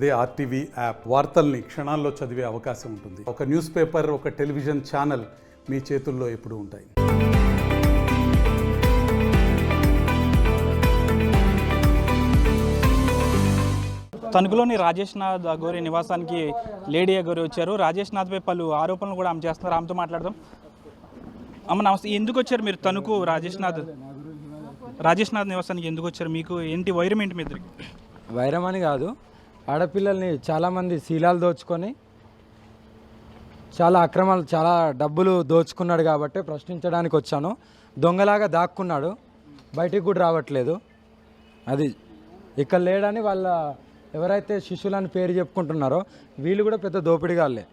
అదే RTV app వార్తల్ని క్షణాల్లో చదివే అవకాశం ఉంటుంది. ఒక న్యూస్ పేపర్, ఒక టెలివిజన్ ఛానల్ మీ చేతుల్లో ఎప్పుడూ ఉంటాయి. తణుకులోని రాజేష్ నాథ్ అఘోరి నివాసానికి లేడీ అఘోరి వచ్చారు. రాజేష్ నాథ్పై పలు ఆరోపణలు కూడా ఆమె చేస్తున్నారు. ఆమెతో మాట్లాడదాం. అమ్మ నమస్తే, ఎందుకు వచ్చారు మీరు తణుకు రాజేష్ నాథ్ నివాసానికి ఎందుకు వచ్చారు? మీకు ఏంటి వైరం ఏంటి మీ ఇద్దరికి? వైరం అని కాదు, ఆడపిల్లల్ని చాలామంది శీలాలు దోచుకొని చాలా అక్రమాలు, చాలా డబ్బులు దోచుకున్నాడు కాబట్టి ప్రశ్నించడానికి వచ్చాను. దొంగలాగా దాక్కున్నాడు, బయటికి కూడా రావట్లేదు. అది ఇక్కడ లేడని వాళ్ళ ఎవరైతే శిష్యులని పేరు చెప్పుకుంటున్నారో వీళ్ళు కూడా పెద్ద దోపిడిగాళ్ళే.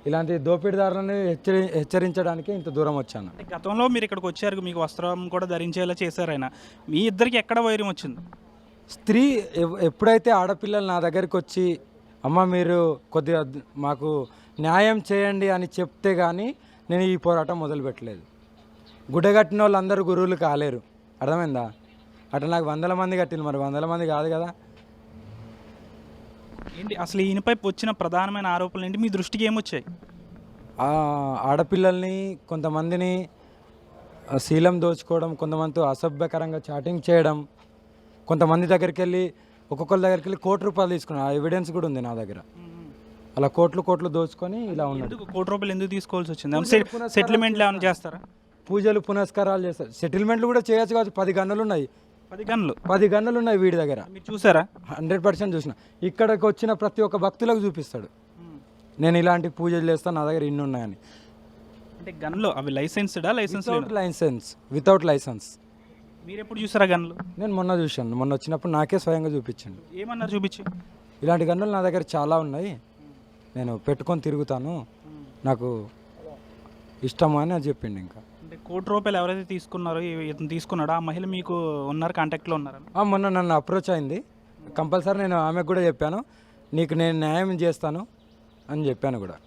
ఇలాంటి దోపిడీదారులను హెచ్చరించడానికి ఇంత దూరం వచ్చాను. గతంలో మీరు ఇక్కడికి వచ్చారు, మీకు వస్త్రం కూడా ధరించేలా చేశారు ఆయన. మీ ఇద్దరికి ఎక్కడ వైరం వచ్చింది? స్త్రీ ఎప్పుడైతే ఆడపిల్లలు నా దగ్గరికి వచ్చి అమ్మ మీరు కొద్దిగా మాకు న్యాయం చేయండి అని చెప్తే కానీ నేను ఈ పోరాటం మొదలుపెట్టలేదు. గుడ్డగట్టిన వాళ్ళు అందరూ గురువులు కాలేరు, అర్థమైందా? అట్లా నాకు 100 మంది కట్టింది, మరి 100 మంది కాదు కదా. ఏంటి అసలు ఈయనపై వచ్చిన ప్రధానమైన ఆరోపణలు ఏంటి? మీ దృష్టికి ఏమొచ్చాయి? ఆడపిల్లల్ని కొంతమందిని శీలం దోచుకోవడం, కొంతమందితో అసభ్యకరంగా చాటింగ్ చేయడం, కొంతమంది దగ్గరికి వెళ్ళి ఒక్కొక్కరి దగ్గరికి వెళ్ళి ₹1,00,000 తీసుకున్నాను. ఆ ఎవిడెన్స్ కూడా ఉంది నా దగ్గర. అలా కోట్లు దోచుకొని ఇలా ఉన్నాడు. ₹1,00,000 ఎందుకు తీసుకోవాల్సి వచ్చింది? సెటిల్మెంట్లు ఏమైనా చేస్తారా? పూజలు పునస్కారాలు చేస్తారు. సెటిల్మెంట్లు కూడా చేయొచ్చు కావచ్చు. 10 గన్నులు ఉన్నాయి. 10 గన్నులు ఉన్నాయి వీడి దగ్గర. మీరు చూసారా? 100% చూసిన. ఇక్కడికి వచ్చిన ప్రతి ఒక్క భక్తులకు చూపిస్తాడు, నేను ఇలాంటి పూజలు చేస్తాను, నా దగ్గర ఇన్ని ఉన్నాయని. అంటే గన్లు అవి లైసెన్స్డా? Without licence. మీరు ఎప్పుడు చూసారా గన్లు? నేను మొన్న చూశాను. మొన్న వచ్చినప్పుడు నాకే స్వయంగా చూపించండి. ఏమన్నారు? చూపించి. ఇలాంటి గన్నులు నా దగ్గర చాలా ఉన్నాయి, నేను పెట్టుకొని తిరుగుతాను, నాకు ఇష్టము అని అది చెప్పిండు. ఇంకా అంటే ₹1,00,000 ఎవరైతే తీసుకున్నారో, ఇతను తీసుకున్నాడో ఆ మహిళ మీకు ఉన్నారు, కాంటాక్ట్లో ఉన్నారా? మొన్న నన్ను అప్రోచ్ అయింది. కంపల్సరీ నేను ఆమెకు కూడా చెప్పాను, నీకు నేను న్యాయం చేస్తాను అని చెప్పాను కూడా.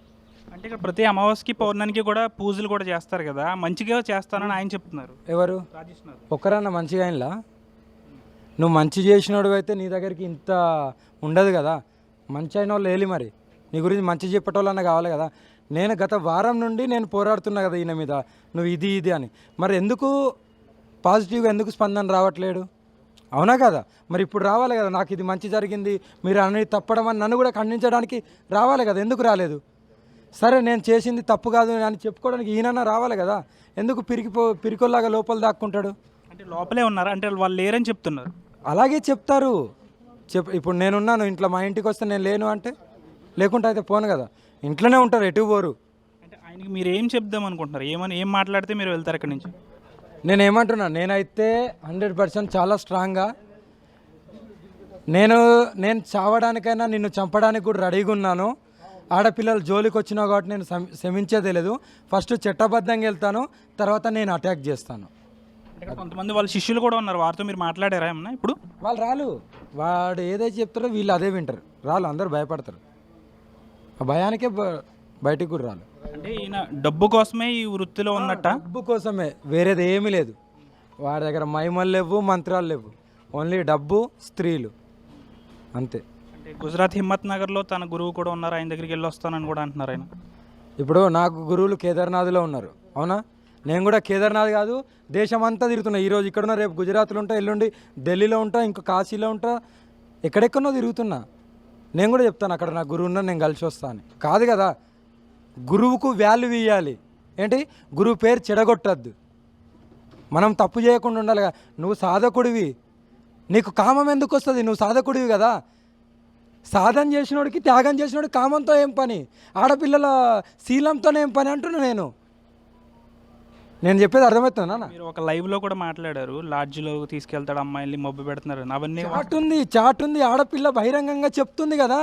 అంటే ఇక్కడ ప్రతి అమావాస్యకి పౌర్ణానికి కూడా పూజలు కూడా చేస్తారు కదా, మంచిగా చేస్తానని ఆయన చెప్తున్నారు. ఎవరు? రాజేష్ నాథ్. ఒక్కరన్నా మంచిగా ఆయనలా? నువ్వు మంచి చేసినోడు అయితే నీ దగ్గరికి ఇంత ఉండదు కదా. మంచి అయిన వాళ్ళు వేలి, మరి నీ గురించి మంచి చెప్పేటోళ్ళన్నా కావాలి కదా. నేను గత వారం నుండి నేను పోరాడుతున్నా కదా ఈయన మీద, నువ్వు ఇది అని. మరి ఎందుకు పాజిటివ్గా ఎందుకు స్పందన రావట్లేడు? అవునా కదా? మరి ఇప్పుడు రావాలి కదా, నాకు ఇది మంచి జరిగింది మీరు అనేది తప్పడం అని నన్ను కూడా ఖండించడానికి రావాలి కదా. ఎందుకు రాలేదు? సరే నేను చేసింది తప్పు కాదు అని చెప్పుకోవడానికి ఈయన రావాలి కదా. ఎందుకు పిరికొల్లాగా లోపల దాక్కుంటాడు? అంటే లోపలే ఉన్నారా? అంటే వాళ్ళు లేరని చెప్తున్నారు. అలాగే చెప్తారు. ఇప్పుడు నేనున్నాను ఇంట్లో, మా ఇంటికి వస్తే నేను లేను అంటే, లేకుంటే అయితే పోను కదా. ఇంట్లోనే ఉంటారు, ఎటు పోరు. అంటే ఆయనకి మీరు ఏం చెప్దాం అనుకుంటున్నారు? ఏం మాట్లాడితే మీరు వెళ్తారు ఇక్కడి నుంచి? నేను ఏమంటున్నా, నేనైతే 100% చాలా స్ట్రాంగ్గా, నేను చావడానికైనా నిన్ను చంపడానికి కూడా రెడీగా ఉన్నాను. ఆడపిల్లలు జోలికి వచ్చినావు కాబట్టి నేను క్షమించేదే లేదు. ఫస్ట్ చట్టబద్ధంగా వెళ్తాను, తర్వాత నేను అటాక్ చేస్తాను. కొంతమంది వాళ్ళ శిష్యులు కూడా ఉన్నారు, వారితో మీరు మాట్లాడారా ఏమన్నా? ఇప్పుడు వాళ్ళు వాడు ఏదైతే చెప్తారో వీళ్ళు అదే వింటారు. అందరూ భయపడతారు. ఆ భయానికే బయటికి కూడా రాలు. అంటే ఈయన డబ్బు కోసమే ఈ వృత్తిలో ఉన్నట్ట? డబ్బు కోసమే, వేరేది ఏమీ లేదు. వాడి దగ్గర మహిమలు లేవు, మంత్రాలు లేవు, ఓన్లీ డబ్బు, స్త్రీలు, అంతే. అంటే గుజరాత్ హిమ్మత్ నగర్లో తన గురువు కూడా ఉన్నారు, ఆయన దగ్గరికి వెళ్ళి వస్తానని కూడా అంటున్నారు ఆయన. ఇప్పుడు నాకు గురువులు కేదార్నాథ్లో ఉన్నారు, అవునా? నేను కూడా కేదార్నాథ్ కాదు, దేశం అంతా తిరుగుతున్నా. ఈరోజు ఇక్కడున్నా, రేపు గుజరాత్లో ఉంటా, ఎల్లుండి ఢిల్లీలో ఉంటా, ఇంకా కాశీలో ఉంటా, ఎక్కడెక్కడో తిరుగుతున్నా. నేను కూడా చెప్తాను అక్కడ నా గురువు ఉన్నా, నేను కలిసి వస్తా అని. కాదు కదా, గురువుకు వాల్యూ ఇవ్వాలి. ఏంటి? గురువు పేరు చెడగొట్టద్దు. మనం తప్పు చేయకుండా ఉండాలి కదా. నువ్వు సాధకుడివి, నీకు కామం ఎందుకు వస్తుంది? నువ్వు సాధకుడివి కదా. సాధన చేసినోడికి, త్యాగం చేసినోడికి కామంతో ఏం పని? ఆడపిల్లల శీలంతోనే ఏం పని అంటున్నా నేను చెప్పేది అర్థమవుతుందా? మీరు ఒక లైవ్లో కూడా మాట్లాడారు, లాడ్జ్లో తీసుకెళ్తాడు అమ్మాయిల్ని, మొబ్బు పెడుతున్నారు అవన్నీ. చాట్ ఉంది. ఆడపిల్ల బహిరంగంగా చెప్తుంది కదా,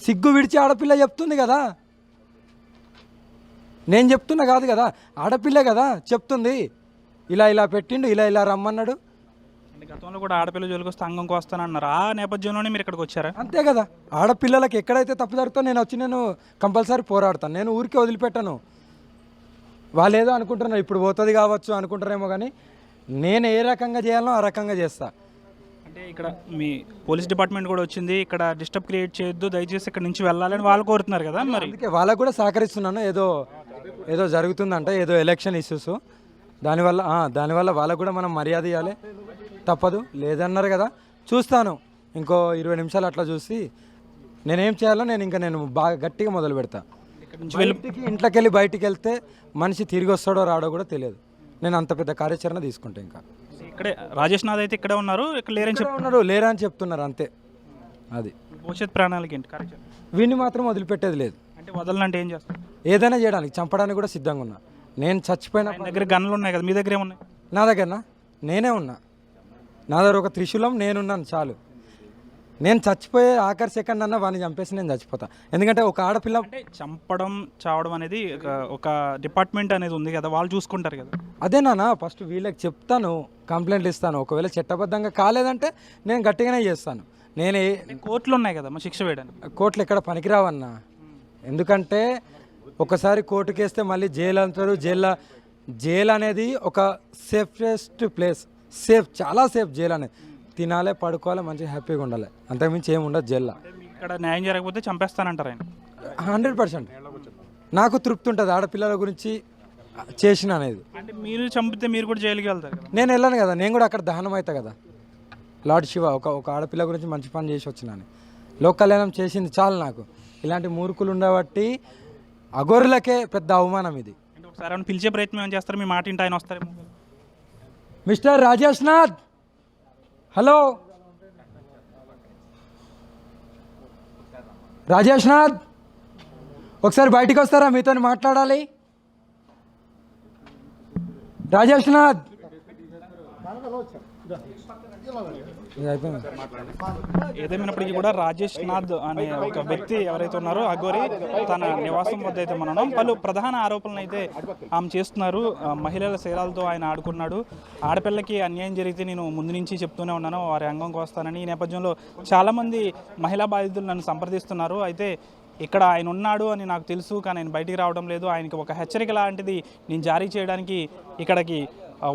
సిగ్గు విడిచి ఆడపిల్ల చెప్తుంది కదా. నేను చెప్తున్నా కాదు కదా, ఆడపిల్లే కదా చెప్తుంది. ఇలా పెట్టిండు, ఇలా రమ్మన్నాడు. గతంలో కూడా ఆడపిల్ల జోలికి వస్తే అంగం కోస్తానన్నారు. ఆ నేపథ్యంలోనే మీరు ఇక్కడికి వచ్చారా? అంతే కదా. ఆడపిల్లలకి ఎక్కడైతే తప్పు జరుగుతుందో నేను కంపల్సరీ పోరాడతాను. నేను ఊరికి వదిలిపెట్టాను. వాళ్ళు ఏదో అనుకుంటున్నారు, ఇప్పుడు పోతుంది కావచ్చు అనుకుంటారేమో, కానీ నేను ఏ రకంగా చేయాలో ఆ రకంగా చేస్తా. అంటే అంటే ఇక్కడ మీ పోలీస్ డిపార్ట్మెంట్ కూడా వచ్చింది, ఇక్కడ డిస్టర్బ్ క్రియేట్ చేయొద్దు, దయచేసి ఇక్కడ నుంచి వెళ్ళాలని వాళ్ళు కోరుతున్నారు కదా. మరి అందుకే వాళ్ళకు కూడా సహకరిస్తున్నాను. ఏదో ఏదో జరుగుతుందంట, ఏదో ఎలక్షన్ ఇష్యూస్, దానివల్ల వాళ్ళకు కూడా మనం మర్యాద ఇవ్వాలి, తప్పదు. లేదన్నారు కదా, చూస్తాను ఇంకో 20 నిమిషాలు అట్లా చూసి నేనేం చేయాలో నేను బాగా గట్టిగా మొదలు పెడతా. ఇక్కడ నుంచి ఇంట్లోకి వెళ్ళి బయటికి వెళ్తే మనిషి తిరిగి వస్తాడో రాడో కూడా తెలియదు. నేను అంత పెద్ద కార్యాచరణ తీసుకుంటా. ఇంకా ఇక్కడే రాజేష్ నాథ్ అయితే ఇక్కడే ఉన్నారు, ఇక్కడ లేరని ఉన్నారు, లేరా అని చెప్తున్నారు అంతే. అది భవిష్యత్ ప్రణాళిక ఏంటి కార్యాచరణ? వీడిని మాత్రం వదిలిపెట్టేది లేదు. అంటే వదలనంటే ఏం చేస్తారు? ఏదైనా చేయడానికి, చంపడానికి కూడా సిద్ధంగా ఉన్నా. నేను చచ్చిపోయిన ఆయన దగ్గర గన్నులు ఉన్నాయి కదా, మీ దగ్గర ఏమున్నాయి? నా దగ్గరనా నేనే ఉన్నా, నా దగ్గర ఒక త్రిశూలం నేనున్నాను చాలు. నేను చచ్చిపోయే ఆఖరి సెకండ్ అన్న వాడిని చంపేసి నేను చచ్చిపోతా. ఎందుకంటే ఒక ఆడపిల్ల అంటే చంపడం చావడం అనేది ఒక డిపార్ట్మెంట్ అనేది ఉంది కదా, వాళ్ళు చూసుకుంటారు కదా. అదే నాన్న, ఫస్ట్ వీళ్ళకి చెప్తాను, కంప్లైంట్లు ఇస్తాను. ఒకవేళ చట్టబద్ధంగా కాలేదంటే నేను గట్టిగానే చేస్తాను. నేనే కోర్టులు ఉన్నాయి కదా శిక్ష వేయడానికి. కోర్టులు ఎక్కడ పనికిరావన్నా. ఎందుకంటే ఒకసారి కోర్టుకి వేస్తే మళ్ళీ జైలు అంటారు. జైలు అనేది ఒక సేఫెస్ట్ ప్లేస్, చాలా సేఫ్ జైలు అనేది. తినాలి, పడుకోవాలి, మంచిగా హ్యాపీగా ఉండాలి, అంతకుమించి ఏమి ఉండదు జైల్లో. ఇక్కడ న్యాయం జరగకపోతే చంపేస్తానంటారు ఆయన. 100% నాకు తృప్తి ఉంటుంది ఆడపిల్లల గురించి చేసిన అనేది. అంటే మీరు చంపితే మీరు కూడా జైలుకి వెళ్తారు కదా. నేను వెళ్ళాను కదా, నేను కూడా అక్కడ దహనం అవుతా కదా. లార్డ్ శివ ఒక ఆడపిల్ల గురించి మంచి పని చేసి వచ్చినాను. లోక కళ్యాణం చేసింది చాలు నాకు. ఇలాంటి మూర్ఖులు ఉండబట్టి అఘోరులకే పెద్ద అవమానం ఇది. అంటే ఒకసారి ఆయన పిలిచే ప్రయత్నం ఏం చేస్తారు? మీ మాట ఇంటి ఆయన వస్తారేమో. మిస్టర్ రాజేష్ నాథ్, హలో రాజేష్ నాథ్, ఒకసారి బయటికి వస్తారా? మీతో మాట్లాడాలి. రాజేష్ నాథ్, ఏదేమైనప్పటికీ కూడా రాజేష్ నాథ్ అనే ఒక వ్యక్తి ఎవరైతే ఉన్నారో అఘోరి తన నివాసం వద్ద అయితే మనం పలు ప్రధాన ఆరోపణలు అయితే ఆమె చేస్తున్నారు. మహిళల శరీరాలతో ఆయన ఆడుకున్నాడు, ఆడపిల్లకి అన్యాయం జరిగితే నేను ముందు నుంచి చెప్తూనే ఉన్నాను వారి అంగంకి వస్తానని. ఈ నేపథ్యంలో చాలామంది మహిళా బాధితులు నన్ను సంప్రదిస్తున్నారు. అయితే ఇక్కడ ఆయన ఉన్నాడు అని నాకు తెలుసు, కానీ ఆయన బయటికి రావడం లేదు. ఆయనకి ఒక హెచ్చరిక లాంటిది నేను జారీ చేయడానికి ఇక్కడికి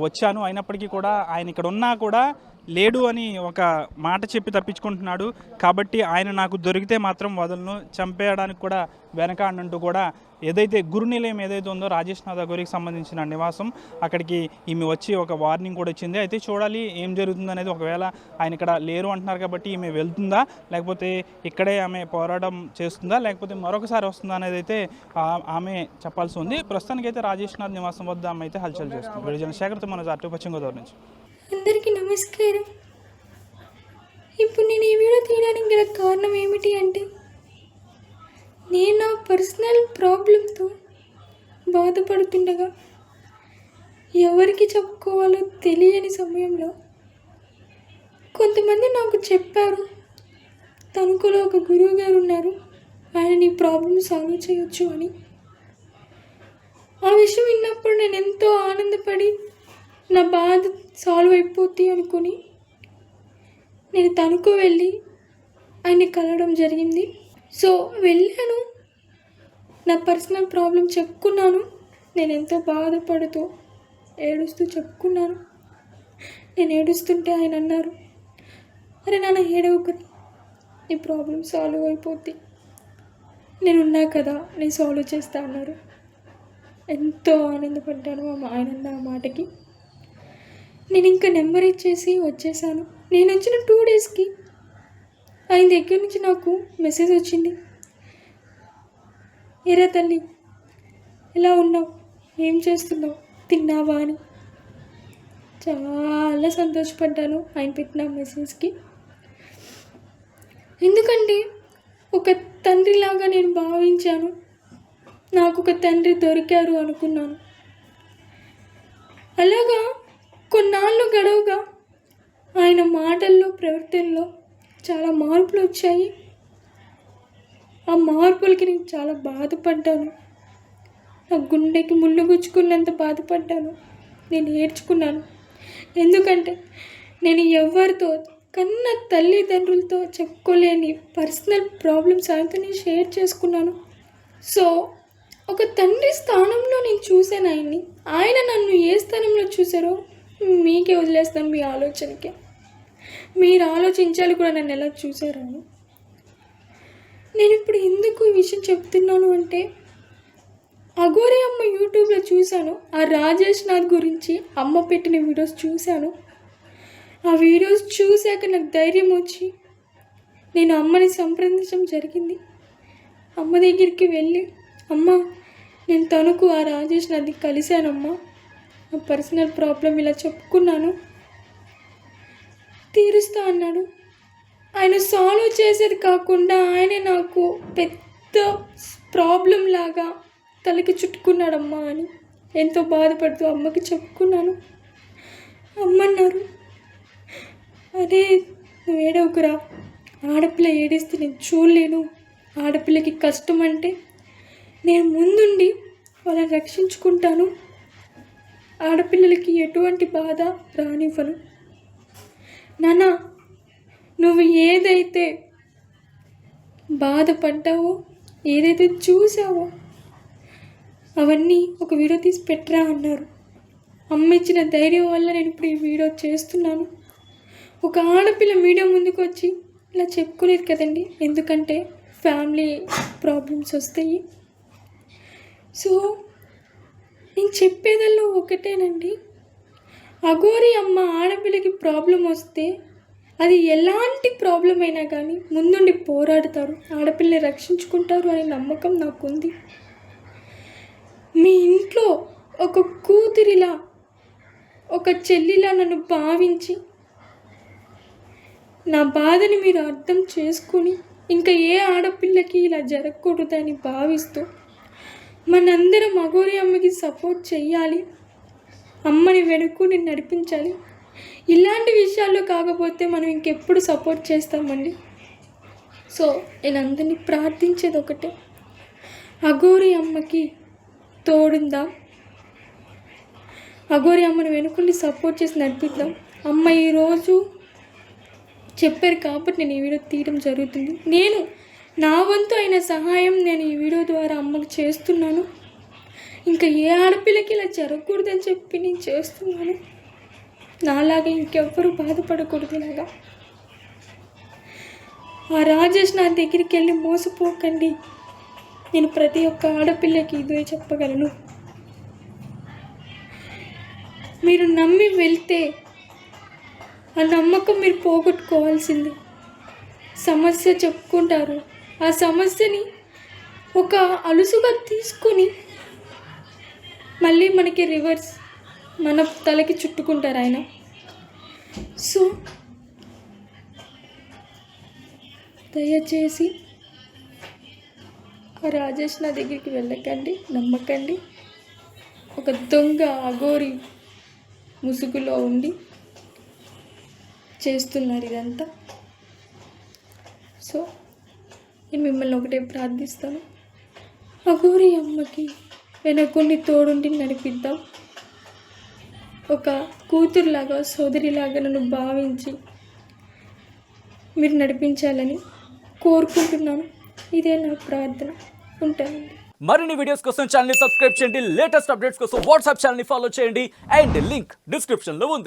వచ్చాను. అయినప్పటికీ కూడా ఆయన ఇక్కడ ఉన్నా కూడా లేడు అని ఒక మాట చెప్పి తప్పించుకుంటున్నాడు. కాబట్టి ఆయన నాకు దొరికితే మాత్రం వదలను, చంపేయడానికి కూడా వెనకాడంటూ కూడా ఏదైతే గురునిలయం ఏదైతే ఉందో రాజేష్ నాథ్ అఘోరికి సంబంధించిన నివాసం, అక్కడికి ఈమె వచ్చి ఒక వార్నింగ్ కూడా ఇచ్చింది. అయితే చూడాలి ఏం జరుగుతుంది అనేది. ఒకవేళ ఆయన ఇక్కడ లేరు అంటున్నారు కాబట్టి ఈమె వెళ్తుందా, లేకపోతే ఇక్కడే ఆమె పోరాటం చేస్తుందా, లేకపోతే మరొకసారి వస్తుందా అనేది అయితే ఆమె చెప్పాల్సి ఉంది. ప్రస్తుతానికైతే రాజేష్ నాథ్ నివాసం వద్ద ఆమె అయితే హల్చల్ చేస్తుంది. విడుదల శేఖర్తో మన అటు పశ్చిమ గోదావరి నుంచి. అందరికీ నమస్కారం. ఇప్పుడు నేను ఈ వీడియో తీయడానికి గల కారణం ఏమిటి అంటే, నేను నా పర్సనల్ ప్రాబ్లంతో బాధపడుతుండగా ఎవరికి చెప్పుకోవాలో తెలియని సమయంలో కొంతమంది నాకు చెప్పారు, తణుకులో ఒక గురువు గారు ఉన్నారు, ఆయన నీ ప్రాబ్లం సాల్వ్ చేయొచ్చు అని. ఆ విషయం విన్నప్పుడు నేను ఎంతో ఆనందపడి నా బాధ సాల్వ్ అయిపోద్ది అనుకుని నేను తణుకు వెళ్ళి ఆయన్ని కలవడం జరిగింది. సో వెళ్ళాను, నా పర్సనల్ ప్రాబ్లం చెప్పుకున్నాను. నేను ఎంతో బాధపడుతూ ఏడుస్తూ చెప్పుకున్నాను. నేను ఏడుస్తుంటే ఆయన అన్నారు, అరే నాన్న ఏడవకురా, నీ ప్రాబ్లం సాల్వ్ అయిపోద్ది, నేనున్నా కదా, నేను సాల్వ్ చేస్తా అన్నారు. ఎంతో ఆనందపడ్డాను ఆయన అన్న ఆ మాటకి. నేను ఇంకా నెంబర్ ఇచ్చేసి వచ్చేసాను. నేను వచ్చిన 2 డేస్కి ఆయన దగ్గర నుంచి నాకు మెసేజ్ వచ్చింది, ఏరా తల్లి ఎలా ఉన్నావు, ఏం చేస్తున్నావు, తిన్నావా అని. చాలా సంతోషపడ్డాను ఆయన పెట్టిన మెసేజ్కి. ఎందుకంటే ఒక తండ్రిలాగా నేను భావించాను, నాకు ఒక తండ్రి దొరికారు అనుకున్నాను. అలాగా కొన్నాళ్ళు గడవగా ఆయన మాటల్లో ప్రవర్తనలో చాలా మార్పులు వచ్చాయి. ఆ మార్పులకి నేను చాలా బాధపడ్డాను. నా గుండెకి ముళ్ళు గుచ్చుకున్నంత బాధపడ్డాను. నేను ఏడ్చుకున్నాను. ఎందుకంటే నేను ఎవరితో కన్న తల్లిదండ్రులతో చెప్పుకోలేని పర్సనల్ ప్రాబ్లమ్స్ ఆయనతో నేను షేర్ చేసుకున్నాను. సో ఒక తండ్రి స్థానంలో నేను చూశాను ఆయన్ని. ఆయన నన్ను ఏ స్థానంలో చూసారో మీకే వదిలేస్తాను, మీ ఆలోచనకే. మీరు ఆలోచించాలి కూడా నన్ను ఎలా చూసారు అని. నేను ఇప్పుడు ఎందుకు ఈ విషయం చెప్తున్నాను అంటే, అఘోరి అమ్మ యూట్యూబ్లో చూశాను, ఆ రాజేష్ నాథ్ గురించి అమ్మ పెట్టిన వీడియోస్ చూశాను. ఆ వీడియోస్ చూశాక నాకు ధైర్యం వచ్చి నేను అమ్మని సంప్రదించడం జరిగింది. అమ్మ దగ్గరికి వెళ్ళి, అమ్మ నేను తణుకు ఆ రాజేష్ నాథ్ని కలిశానమ్మా, నా పర్సనల్ ప్రాబ్లం ఇలా చెప్పుకున్నాను, తీరుస్తా అన్నాడు. ఆయన సాల్వ్ చేసేది కాకుండా ఆయనే నాకు పెద్ద ప్రాబ్లం లాగా తలకి చుట్టుకున్నాడమ్మా అని ఎంతో బాధపడుతూ అమ్మకి చెప్పుకున్నాను. అమ్మ అన్నారు, అదే నువ్వు ఏడవకురా, ఆడపిల్ల ఏడిస్తే నేను చూడలేను, ఆడపిల్లకి కష్టం అంటే నేను ముందుండి వాళ్ళని రక్షించుకుంటాను, ఆడపిల్లలకి ఎటువంటి బాధ రానివ్వను. నాన్న, నువ్వు ఏదైతే బాధపడ్డావో, ఏదైతే చూసావో అవన్నీ ఒక వీడియో తీసి పెట్టరా అన్నారు. అమ్మ ఇచ్చిన ధైర్యం వల్ల నేను ఇప్పుడు ఈ వీడియో చేస్తున్నాను. ఒక ఆడపిల్ల మీడియా ముందుకు వచ్చి ఇలా చెప్పుకోలేదు కదండి, ఎందుకంటే ఫ్యామిలీ ప్రాబ్లమ్స్ వస్తాయి. సో నేను చెప్పేదల్లో ఒకటేనండి, అఘోరి అమ్మ ఆడపిల్లకి ప్రాబ్లం వస్తే అది ఎలాంటి ప్రాబ్లం అయినా కానీ ముందుండి పోరాడతారు, ఆడపిల్లని రక్షించుకుంటారు అనే నమ్మకం నాకుంది. మీ ఇంట్లో ఒక కూతురిలా, ఒక చెల్లిలా నన్ను భావించి నా బాధని మీరు అర్థం చేసుకుని ఇంకా ఏ ఆడపిల్లకి ఇలా జరగకూడదని భావిస్తూ మనందరం అఘోరి అమ్మకి సపోర్ట్ చెయ్యాలి, అమ్మని వెనుక్కుని నడిపించాలి. ఇలాంటి విషయాల్లో కాకపోతే మనం ఇంకెప్పుడు సపోర్ట్ చేస్తామండి. సో నేను అందరినీ ప్రార్థించేది ఒకటే, అఘోరి అమ్మకి తోడుందా, అఘోరి అమ్మని వెనుకుండి సపోర్ట్ చేసి నడిపిద్దాం. అమ్మ ఈరోజు చెప్పారు కాబట్టి నేను ఈ వీడియో తీయడం జరుగుతుంది. నేను నా వంతు అయిన సహాయం నేను ఈ వీడియో ద్వారా అమ్మకు చేస్తున్నాను. ఇంకా ఏ ఆడపిల్లకి ఇలా జరగకూడదని చెప్పి నేను చేస్తున్నాను. నాలాగా ఇంకెవ్వరూ బాధపడకూడదు. ఇలాగా ఆ రాజేష్ నా దగ్గరికి వెళ్ళి మోసపోకండి, నేను ప్రతి ఒక్క ఆడపిల్లకి ఇదే చెప్పగలను. మీరు నమ్మి వెళ్తే ఆ నమ్మకం మీరు పోగొట్టుకోవాల్సింది. సమస్య చెప్పుకుంటారు, ఆ సమస్యని ఒక అలుసుగా తీసుకొని మళ్ళీ మనకి రివర్స్ మన తలకి చుట్టుకుంటారు ఆయన. సో దయచేసి ఆ రాజేష్ నా దగ్గరికి వెళ్ళకండి, నమ్మకండి. ఒక దొంగ అఘోరి ముసుగులో ఉండి చేస్తున్నారు ఇదంతా. సో నేను మిమ్మల్ని ఒకటే ప్రార్థిస్తాను, అఘోరి అమ్మకి వెనకుండి తోడుండి నడిపిద్దాం. ఒక కూతురులాగా, సోదరిలాగా నన్ను భావించి మీరు నడిపించాలని కోరుకుంటున్నాను. ఇదే నా ప్రార్థన. ఉంటానండి. మరిన్ని వీడియోస్ కోసం ఛానల్ ని సబ్స్క్రైబ్ చేయండి, లేటెస్ట్ అప్డేట్స్ కోసం వాట్సాప్ ఛానల్ ని ఫాలో చేయండి, అండ్ లింక్ డిస్క్రిప్షన్ లో ఉంది.